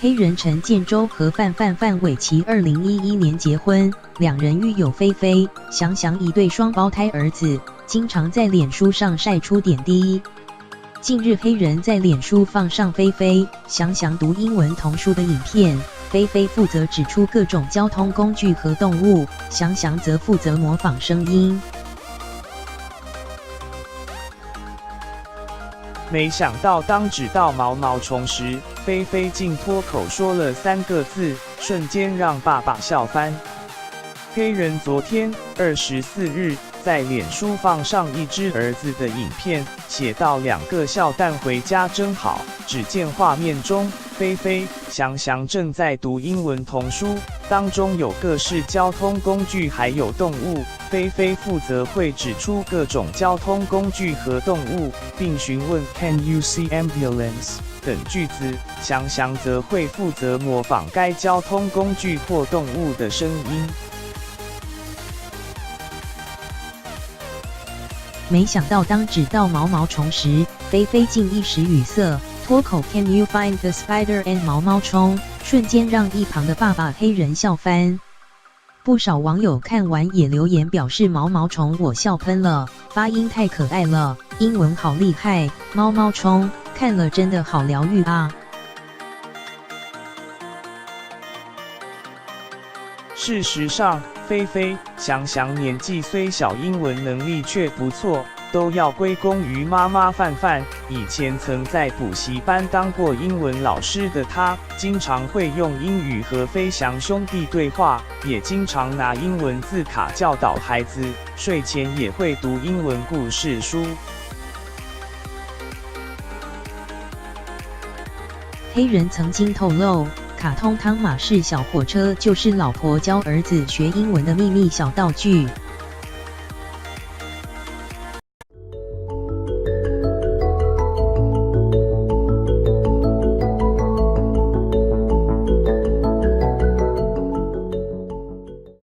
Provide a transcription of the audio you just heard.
黑人陈建州和范玮琪2011年结婚，两人育有菲菲、翔翔一对双胞胎儿子，经常在脸书上晒出点滴。近日黑人在脸书放上菲菲、翔翔读英文童书的影片，菲菲负责指出各种交通工具和动物，翔翔则负责模仿声音。没想到当指到毛毛虫时，菲菲竟脱口说了3个字，瞬间让爸爸笑翻。黑人昨天24日在脸书放上一只儿子的影片，写到2个笑蛋回家真好。只见画面中，菲菲、翔翔正在读英文童书，当中有各式交通工具还有动物。菲菲负责会指出各种交通工具和动物，并询问 Can you see ambulance 等句子，翔翔则会负责模仿该交通工具或动物的声音。没想到当指到毛毛虫时，菲菲竟一时语塞，脱口 Can you find the spider and 毛毛虫，瞬间让一旁的爸爸黑人笑翻。不少网友看完也留言表示毛毛虫我笑喷了，发音太可爱了，英文好厉害，毛毛虫看了真的好疗愈啊。事实上，菲菲、翔翔年纪虽小，英文能力却不错，都要归功于妈妈范。以前曾在补习班当过英文老师的她，经常会用英语和飞翔兄弟对话，也经常拿英文字卡教导孩子，睡前也会读英文故事书。黑人曾经透露，卡通汤马士小火车就是老婆教儿子学英文的秘密小道具。